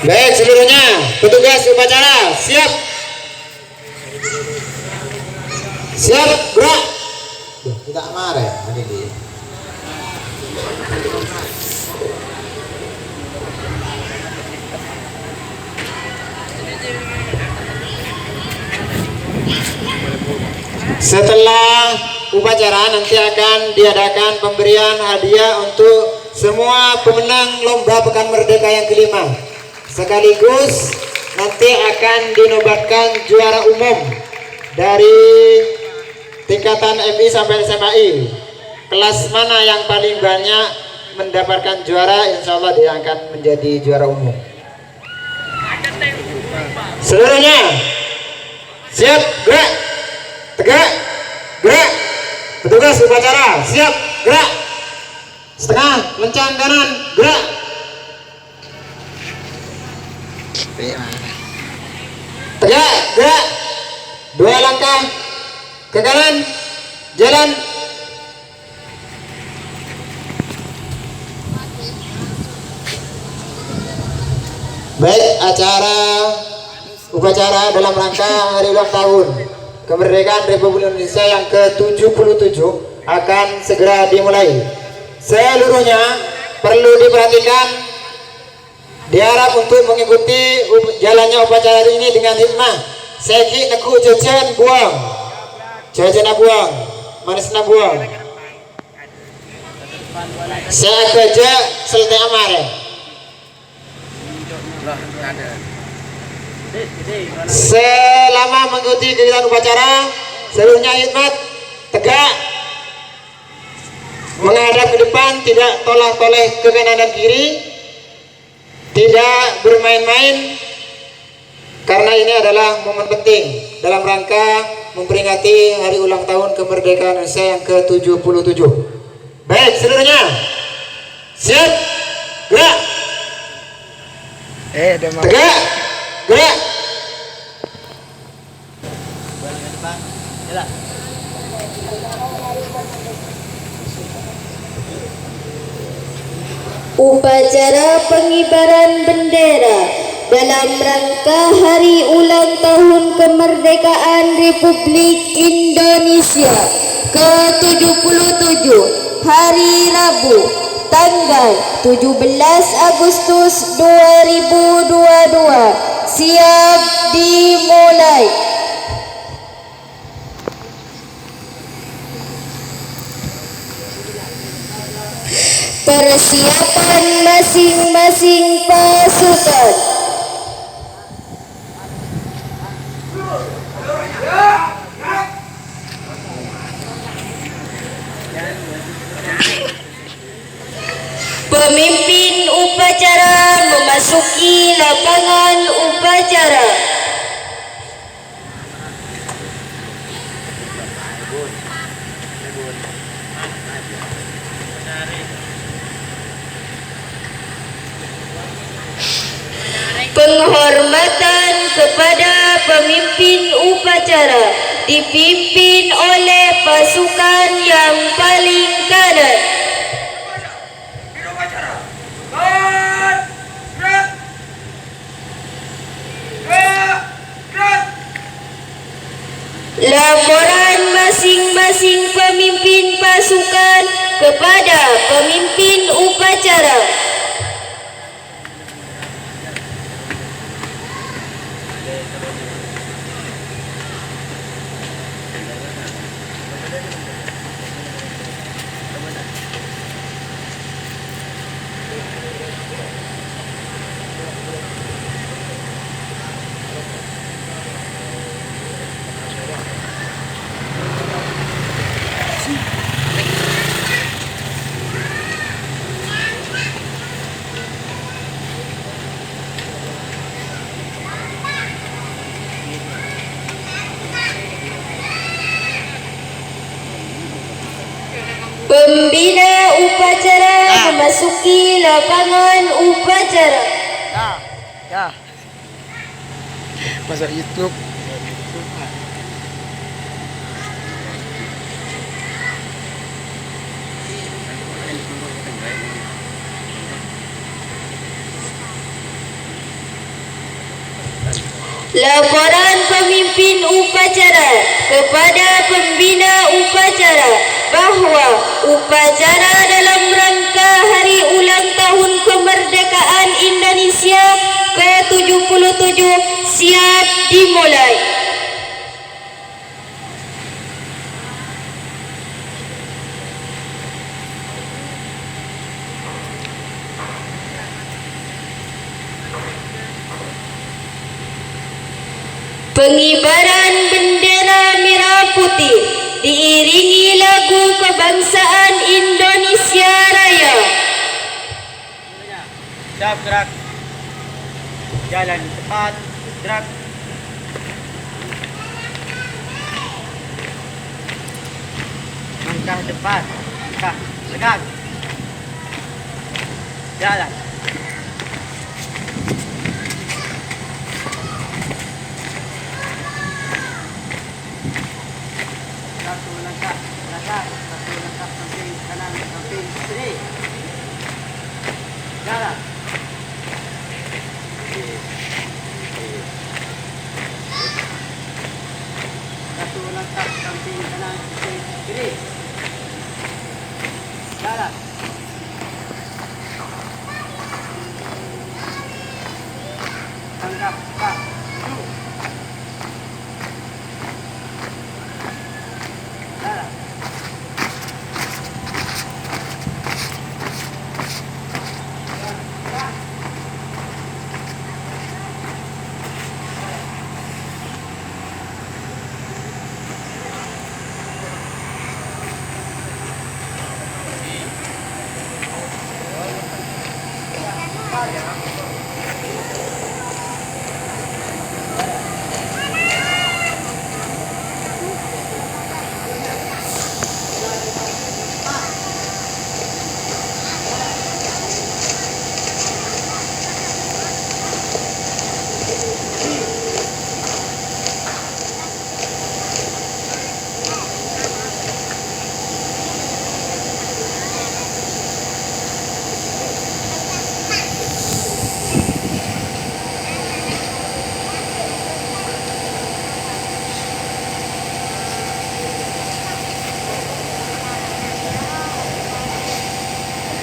Baik seluruhnya, petugas upacara siap. Siap, gerak. Tidak marah hari ini. Setelah upacara nanti akan diadakan pemberian hadiah untuk semua pemenang lomba Pekan Merdeka yang kelima. Sekaligus nanti akan dinobatkan juara umum dari tingkatan MI sampai SMAI. Kelas mana yang paling banyak mendapatkan juara, insya Allah dia akan menjadi juara umum. Seluruhnya siap, gerak, tegak, gerak. Petugas upacara siap, gerak. Setengah, lencang kanan, gerak. Tegak, gerak. 2 langkah ke kanan, jalan. Baik, upacara dalam rangka hari ulang tahun kemerdekaan Republik Indonesia yang ke-77 akan segera dimulai. Seluruhnya perlu diperhatikan, diharap untuk mengikuti jalannya upacara hari ini dengan hikmah. Seki neku jajan buang, jajan buang, manisna buang. Saya kerja selesai amare. Selama mengikuti kegiatan upacara, seluruhnya hikmat, tegak, menghadap ke depan, tidak toleh-toleh ke kanan dan kiri, tidak bermain-main, karena ini adalah momen penting dalam rangka memperingati hari ulang tahun kemerdekaan Indonesia yang ke-77. Baik, seluruhnya siap, gerak, tegak, gerak. Upacara pengibaran bendera dalam rangka Hari Ulang Tahun Kemerdekaan Republik Indonesia ke-77 hari Rabu tanggal 17 Agustus 2022 siap dimulai. Persiapan masing-masing pasukan. Pemimpin upacara memasuki lapangan upacara. Penghormatan kepada pemimpin upacara dipimpin oleh pasukan yang paling kanan. Laporan masing-masing pemimpin pasukan kepada pemimpin upacara. Pembina upacara memasuki lapangan upacara. Masuk YouTube. Laporan pemimpin upacara kepada pembina upacara bahwa upacara dalam rangka hari ulang tahun kemerdekaan Indonesia ke-77 siap dimulai. Pengibaran bendera merah putih diiringi lagu kebangsaan Indonesia Raya. Siap gerak. Jalan cepat. Gerak. Langkah depan. Langkah tegak. Jalan. Satu langkah belakang, satu langkah samping kanan, samping kiri. Jalan. Satu langkah samping kanan, samping kiri. Jalan. Tanggap, tak, maju. Jalan.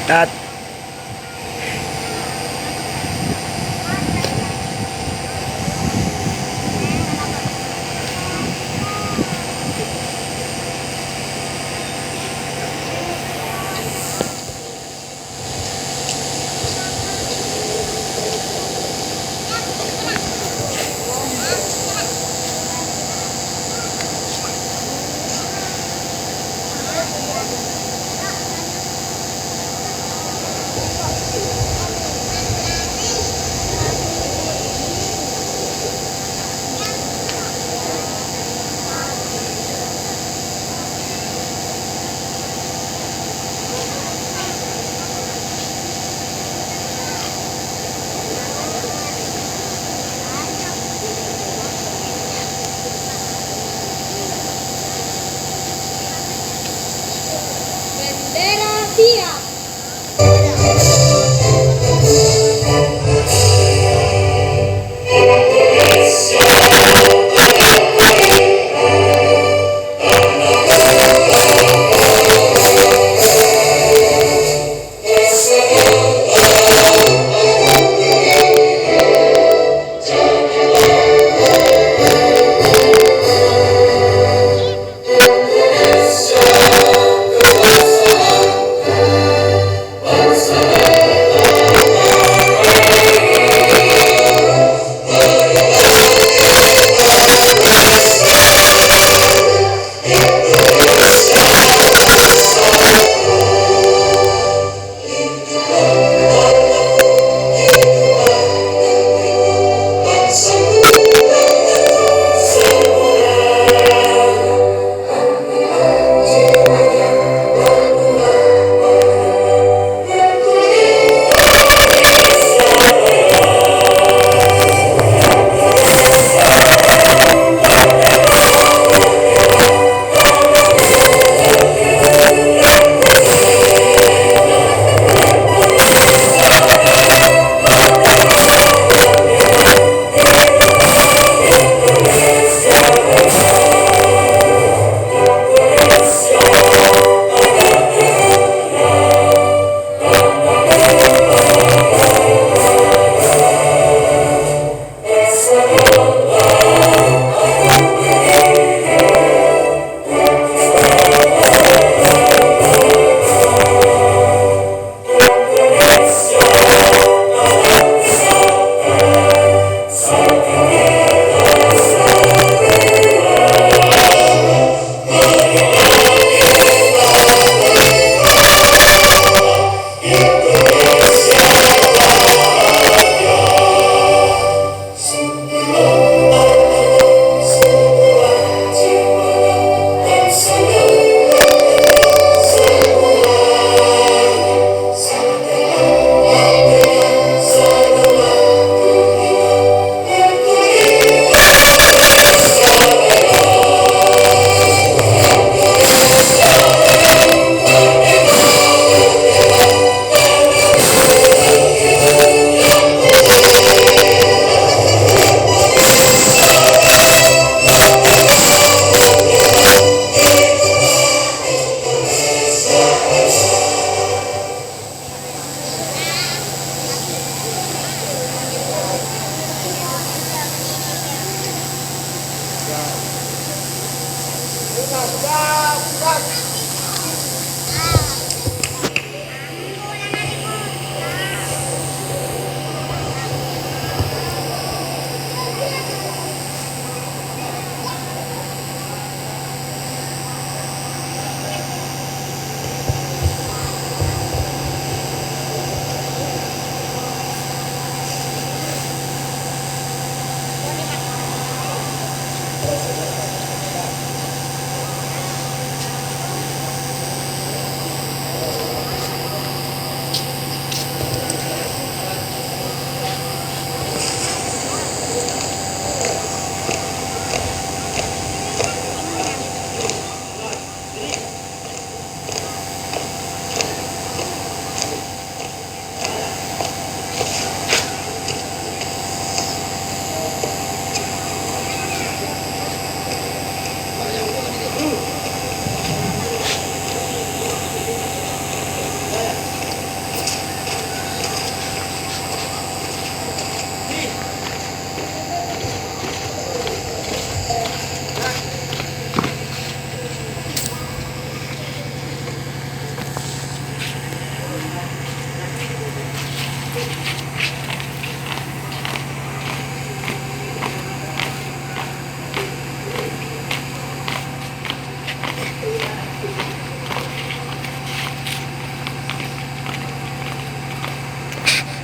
Tat.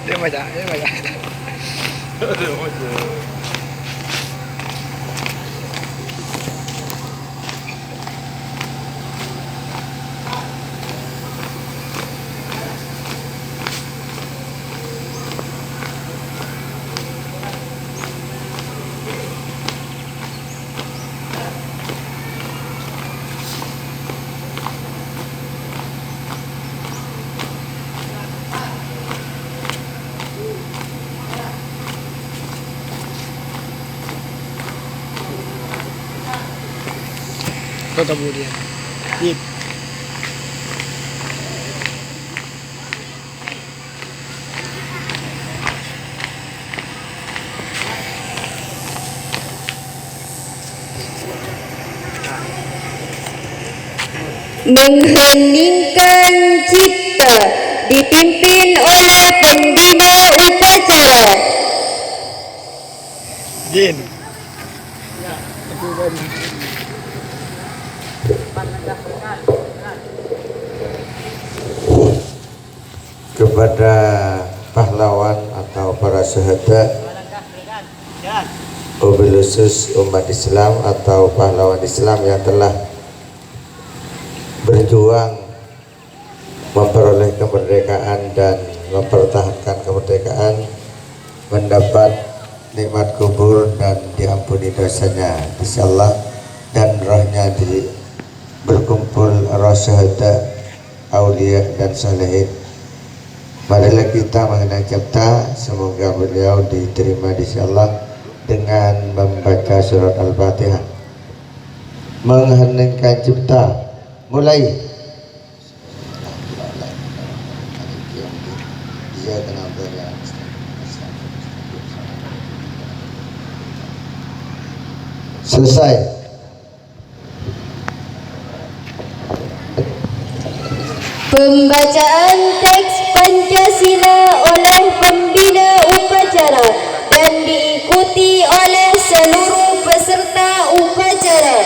Dia baca, dia baca. Dia baca. Kau kemudian. Ip. Mengheningkan cipta dipimpin oleh pembina upacara. Jin. Kepada pahlawan atau para syuhada, wabil khusus umat Islam atau pahlawan Islam yang telah berjuang memperoleh kemerdekaan dan mempertahankan kemerdekaan, mendapat nikmat kubur dan diampuni dosanya insyaallah, dan rohnya berkumpul roh syuhada, aulia dan salihin. Marilah kita mengenang cipta, semoga beliau diterima insyaallah dengan membaca surat Al-Fatihah. Mengheningkan cipta, mulai. Selesai. Pembacaan teks Pancasila oleh pembina upacara dan diikuti oleh seluruh peserta upacara.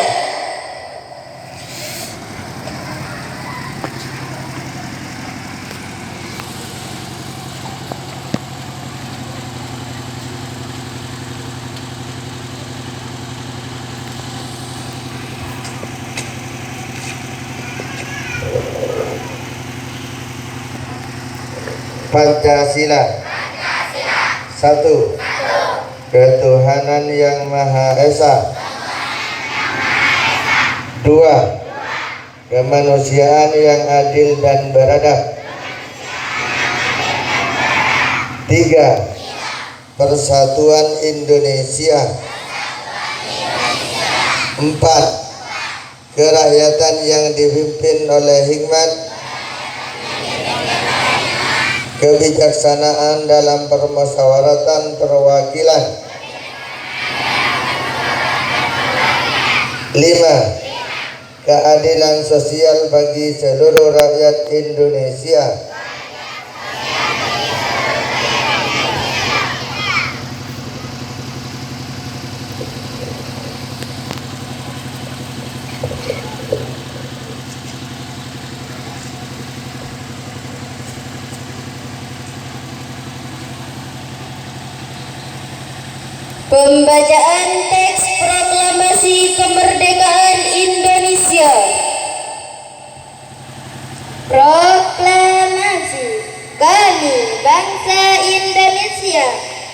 Pancasila. Satu. Ketuhanan yang Maha Esa. Dua. Kemanusiaan yang adil dan beradab. Tiga. Persatuan Indonesia. Empat. Kerakyatan yang dipimpin oleh hikmat, kebijaksanaan dalam permusyawaratan perwakilan. 5. Keadilan sosial bagi seluruh rakyat Indonesia. Pembacaan teks proklamasi kemerdekaan Indonesia. Proklamasi. Kami, bangsa Indonesia,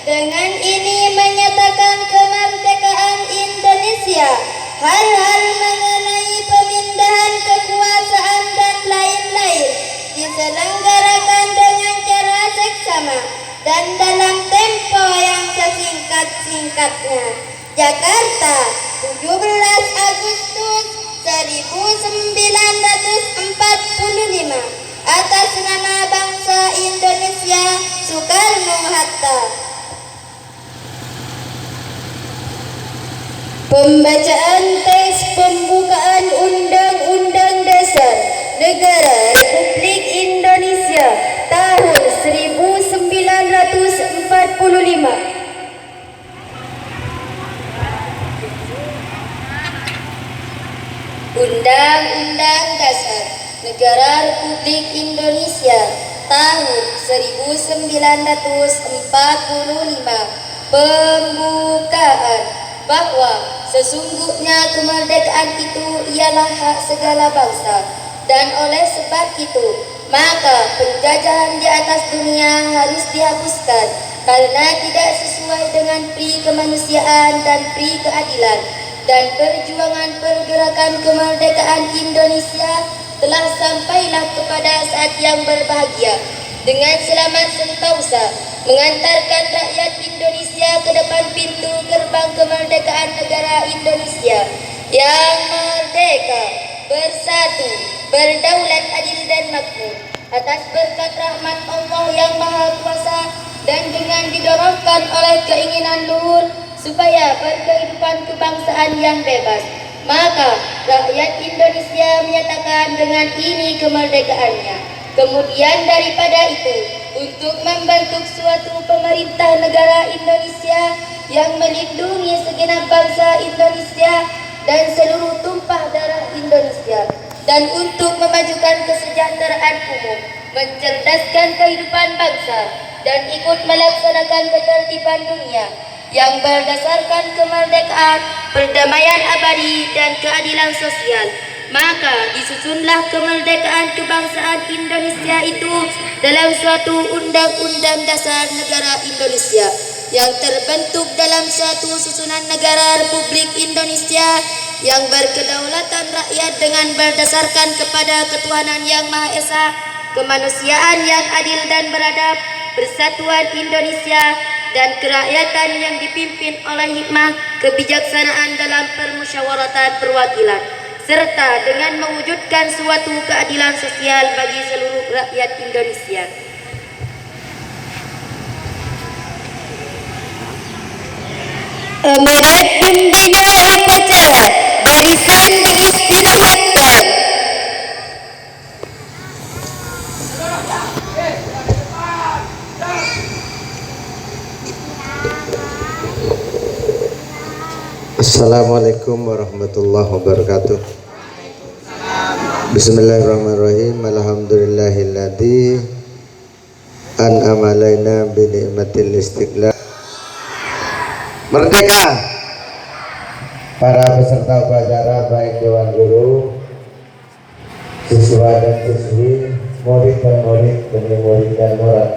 dengan ini menyatakan kemerdekaan Indonesia. Hal-hal mengenai pemindahan kekuasaan dan lain-lain diselenggarakan dengan cara seksama dan dalam tempo yang sesingkat-singkatnya. Jakarta, 17 Agustus 1945. Atas nama bangsa Indonesia, Soekarno-Hatta. Pembacaan teks pembukaan Undang-Undang Dasar Negara Republik Indonesia tahun 1945. Undang-Undang Dasar Negara Republik Indonesia tahun 1945 pembukaan bahwa sesungguhnya kemerdekaan itu ialah hak segala bangsa, dan oleh sebab itu maka penjajahan di atas dunia harus dihapuskan karena tidak sesuai dengan pri kemanusiaan dan pri keadilan, dan perjuangan pergerakan kemerdekaan Indonesia telah sampailah kepada saat yang berbahagia dengan selamat sentosa mengantarkan rakyat Indonesia ke depan pintu gerbang kemerdekaan negara Indonesia yang merdeka, bersatu, berdaulat, adil dan makmur atas berkat rahmat Allah yang Maha Kuasa, dan dengan didorongkan oleh keinginan luhur supaya berkehidupan kebangsaan yang bebas, maka rakyat Indonesia menyatakan dengan ini kemerdekaannya. Kemudian daripada itu, untuk membentuk suatu pemerintah negara Indonesia yang melindungi segenap bangsa Indonesia dan seluruh tumpah darah Indonesia, dan untuk memajukan kesejahteraan umum, mencerdaskan kehidupan bangsa, dan ikut melaksanakan ketertiban dunia yang berdasarkan kemerdekaan, perdamaian abadi, dan keadilan sosial. Maka disusunlah kemerdekaan kebangsaan Indonesia itu dalam suatu undang-undang dasar negara Indonesia yang terbentuk dalam suatu susunan negara Republik Indonesia yang berkedaulatan rakyat dengan berdasarkan kepada ketuhanan yang Maha Esa, kemanusiaan yang adil dan beradab, persatuan Indonesia, dan kerakyatan yang dipimpin oleh hikmah kebijaksanaan dalam permusyawaratan perwakilan, serta dengan mewujudkan suatu keadilan sosial bagi seluruh rakyat Indonesia. Amanat pembina upacara barisan diistirahatkan. Assalamualaikum warahmatullahi wabarakatuh. Bismillahirrahmanirrahim. Alhamdulillahilladzi an'ama alaina bi ni'matil istiqlal. Merdeka. Para peserta upacara, baik Dewan Guru, siswa dan siswi, murid dan murid, demi murid dan murid,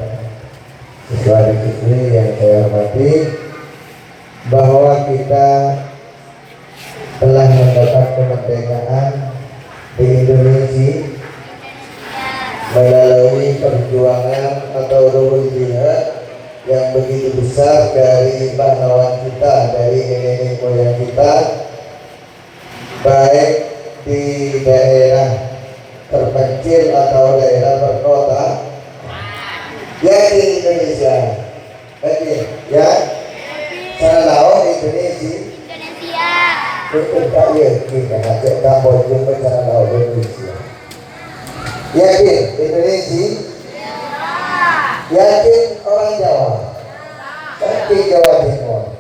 siswa dan siswi yang saya hormati, bahwa kita telah mendapat kemerdekaan di Indonesia melalui perjuangan atau ruhul jihad yang begitu besar dari pahlawan kita, dari nenek moyang kita, baik di daerah terpencil atau daerah berkota ya di Indonesia. Oke, ya. Salah Indonesia. Betul tak ya? Kita ngajak kamu jumpa cara lawan Indonesia. Yakin Indonesia? Yakin orang Jawa? Tapi Jawa Timur.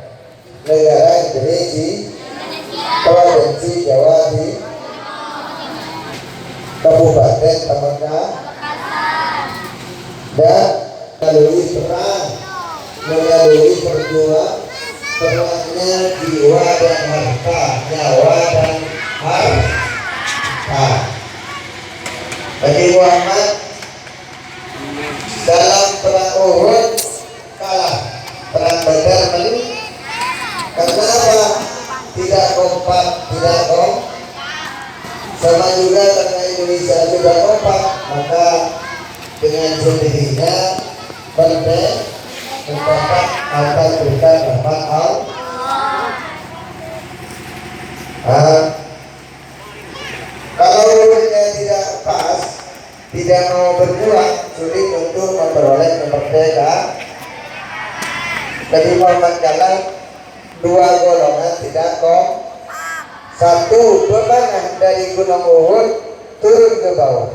Negara Indonesia? Provinsi Jawa Timur. Kabupaten Pamekasan. Dan melalui perang, melalui perjuangan, perangnya jiwa dan harta, nyawa dan harta. Nabi Muhammad dalam perang Uhud kalah, perang Badar menang. Kenapa? Tidak kompak, tidak sama juga karena Indonesia tidak kompak, maka dengan sendirinya mendapat akan berikan rahmat Allah. Kalau urutnya tidak pas, tidak mau berjuang, sulit untuk memperoleh kemerdekaan. Nabi Muhammad kalah, dua golongan tidak satu, bebangan dari Gunung Uhud turun ke bawah.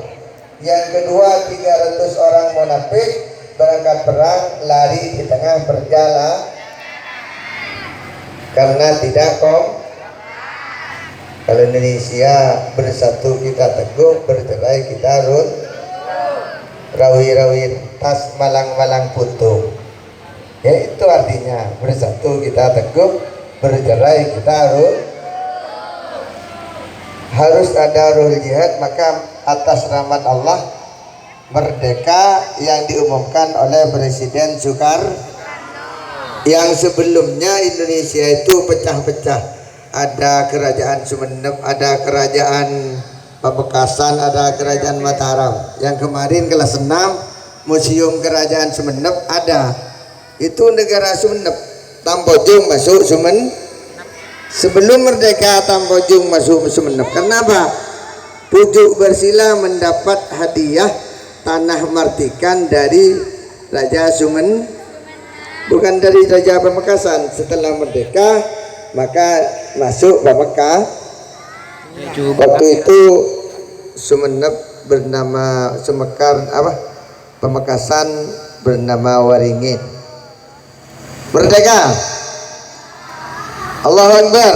Yang kedua, 300 orang munafik berangkat perang, lari di tengah perjalanan karena tidak Kalau Indonesia bersatu kita teguh, bercerai kita rawi-rawi tas malang-malang putung. Ya itu artinya bersatu kita teguh, bercerai kita harus ada ruh jihad. Maka atas rahmat Allah merdeka yang diumumkan oleh Presiden Soekarno, yang sebelumnya Indonesia itu pecah-pecah, ada kerajaan Sumeneb, ada kerajaan Pamekasan, ada kerajaan Mataram. Yang kemarin kelas 6 museum kerajaan Sumeneb ada, itu negara Sumeneb, Tambojong masuk sebelum merdeka Tambojong masuk Sumeneb. Kenapa? Pujuk bersila mendapat hadiah tanah martikan dari Raja Sumeneb, bukan dari Raja Pamekasan. Setelah merdeka maka masuk Pamekasan. Waktu itu Sumeneb bernama Pamekasan bernama Waringin. Merdeka. Allahu Akbar.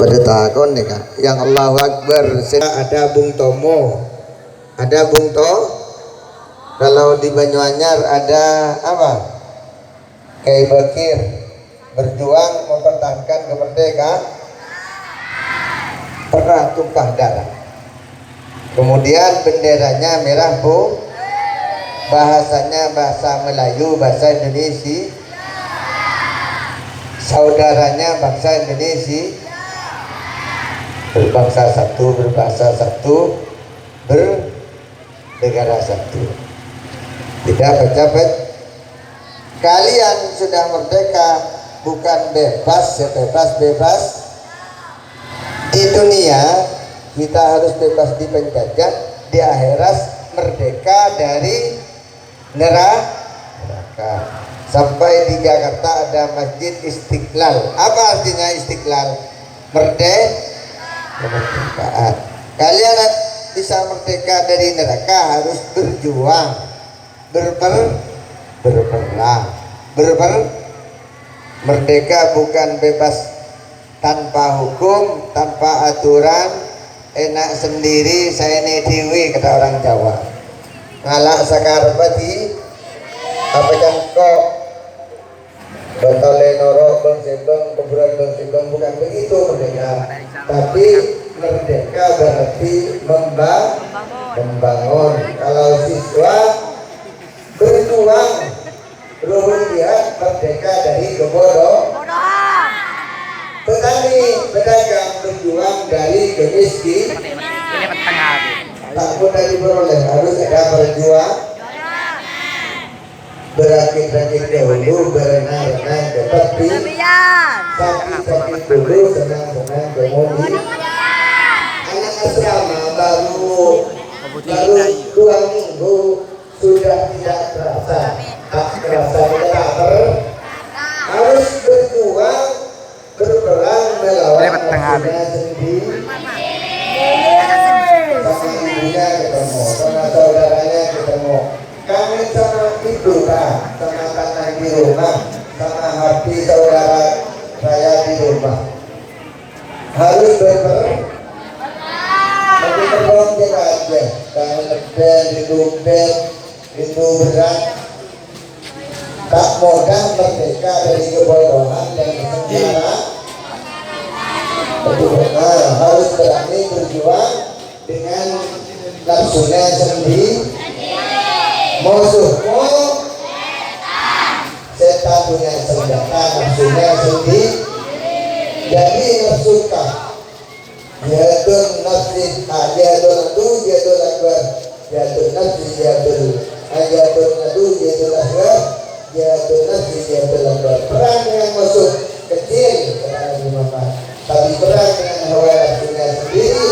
Pada takon nih Kak, yang Allahu Akbar ada Bung Tomo, ada Bung To. Kalau di Banyuanyar ada apa? Kiai Bakir berjuang mempertahankan kemerdekaan, pernah tumpah darah. Kemudian benderanya merah bu, bahasanya bahasa Melayu, bahasa Indonesia, saudaranya bangsa Indonesia, berbangsa satu, berbahasa satu, bernegara satu. Tidak pejabat. Kalian sudah merdeka, bukan bebas sebebas-bebas. Di dunia kita harus bebas di penjajah, di akhirat merdeka dari neraka. Sampai di Jakarta ada Masjid Istiqlal. Apa artinya Istiqlal? Kemerdekaan. Kalian bisa merdeka dari neraka harus berjuang, berperang. Merdeka bukan bebas tanpa hukum, tanpa aturan, enak sendiri, saya ini dewi, kata orang Jawa. Ngalak sakarpati apa yang kok botole noro bang sebang kuburan bang sebang, bukan begitu merdeka. Tapi merdeka berarti membangun. Kalau siswa berjuang, ruhun dia merdeka dari kebodohan. Petani pedagang berjuang dari kemiskinan, tak mudah diperoleh, harus ada berjuang, berakit-rakit dahulu, berenang-renang ke tepi, sakit-sakit dulu, senang-senang kemudian. Anak asrama baru 2 minggu sudah tidak terasa, tak terasa lapar, harus berjuang, berperang melawan nafsunya sendiri. Sama ibunya ketemu, sama saudaranya ketemu, kangen sama ibu kan, sama tanah di rumah, sama hati saudara saya di rumah. Harus berperang. Tapi berperang kita aja, kangen lebih didupet, itu berat. Tak mudah merdeka dari kebodohan dan kesenjangan. Harus berani berjuang dengan nafsunya sendiri. Musuhmu setan punya senjata, nafsunya sendiri. Jadi nafsuka jihadun nafsi, jihadun adu, jihadun akbar, jihadun nafsi, jihadun adu, jihadun akbar, jihadun nafsi, jihadun akbar. Perang dengan musuh kecil, perang di mana? Tapi perang dengan hawa nafsunya sendiri,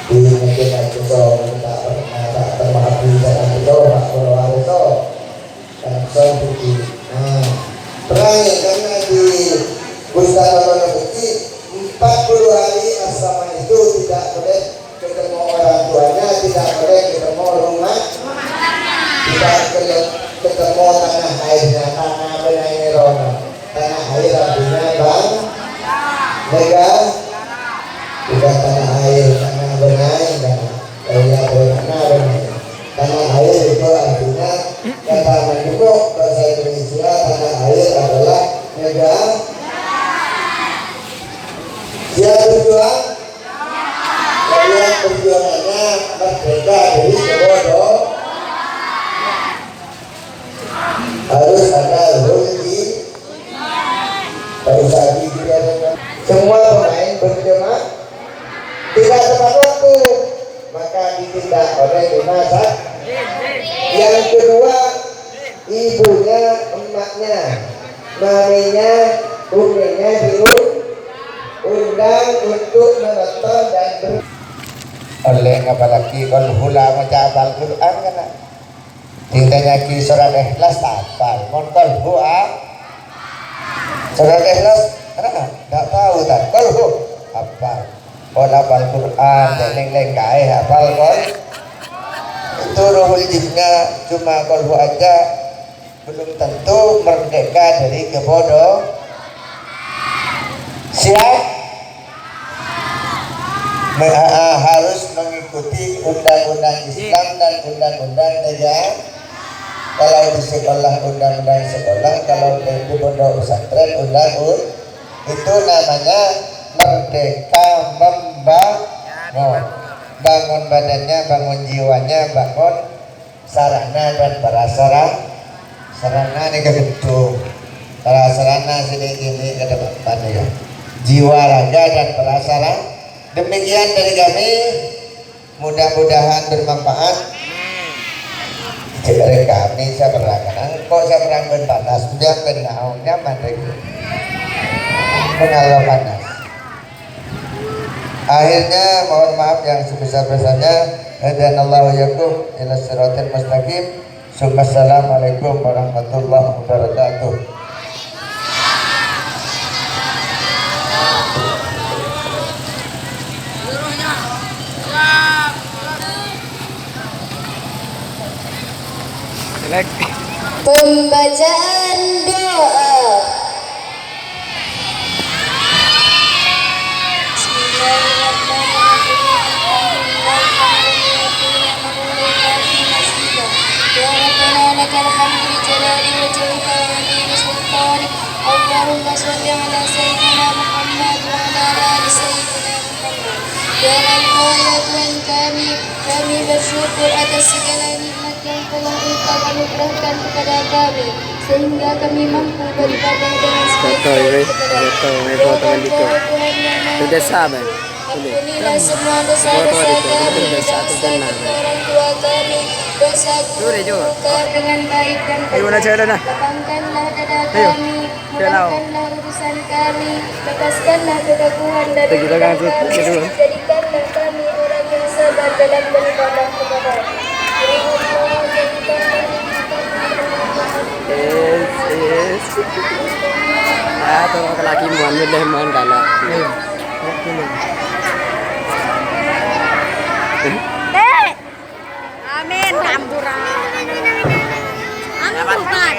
di negara kita tak pernah tak termaafkan dalam kita tak berlalu itu dan seperti perang karena di Busana Manabeki 40 hari asrama itu tidak boleh ketemu orang tuanya, tidak boleh ketemu rumah, tidak boleh ketemu tanah airnya, tanah benangnya, tanah air artinya bang negara, bukan tanah air, tanah Yang kedua, ibunya, emaknya, mamanya, bundanya diundang untuk menonton dan oleh apalagi kalau hula macam Al-Quran kan ditanya ki surat ikhlas tak hafal kalau hua surat ikhlas nggak tahu tak kalau hafal kalau hafal Quran dan lain-lain kaya hafal kalau itu ruhul jinnya cuma kalau aja belum tentu merdeka dari kebodoh. Siap? Harus mengikuti undang-undang Islam dan undang-undang negara. Kalau di sekolah undang-undang sekolah, kalau di pondok pesantren undang-undang itu namanya merdeka membangun, bangun badannya, bangun jiwanya, bangun sarana dan prasarana ini ke gedung, prasarana sini ini ke depan ya, jiwa raga dan prasarana. Demikian dari kami, mudah-mudahan bermanfaat. Dari kami saya berangkat, kok saya berangkat panas, udah kenal nyaman lagi, mengalir panas. Akhirnya mohon maaf yang sebesar-besarnya. Hadanallahu yakum ila siratal mustaqim. Assalamualaikum warahmatullahi wabarakatuh. Pembacaan doa. Allahumma sholli ala sayyidina Muhammad wa ala ali sayyidina Muhammad. Ya Allah, ya Tuhan kami bersyukur atas segala nikmat yang telah Engkau anugerahkan kepada kami, sehingga kami mampu beribadah dengan sebaik-baiknya kepada Tuhan yang Maha sabar. Ampunilah semua dosa-dosa kami dan dosa orang tua kami, dosa guru dengan baik dan benar. Lapangkanlah dada kami, mudahkanlah urusan kami, lepaskanlah kegaguhan dari kami, jadikanlah kami orang yang sabar dalam beribadah kepada-Mu. Ya Allah, jadikanlah Yes. Ya, tuh laki muan milih muan galak. Amin, hampura. Amin bukan.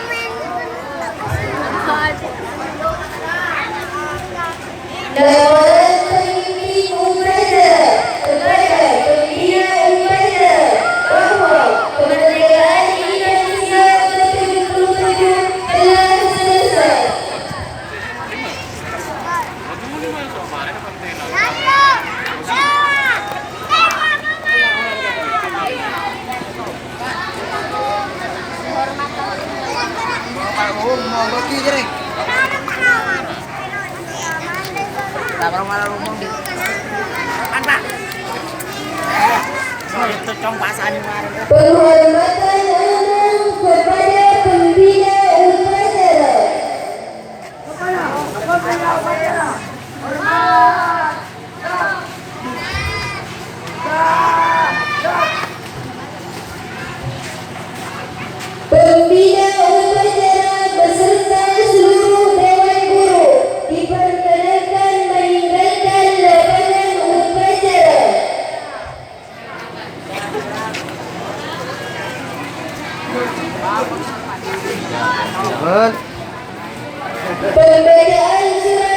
Penghormatan umum kepada pembina upacara. Pembina upacara beserta seluruh dewan guru diperkenalkan meninggalkan lapangan upacara. Pembacaan surat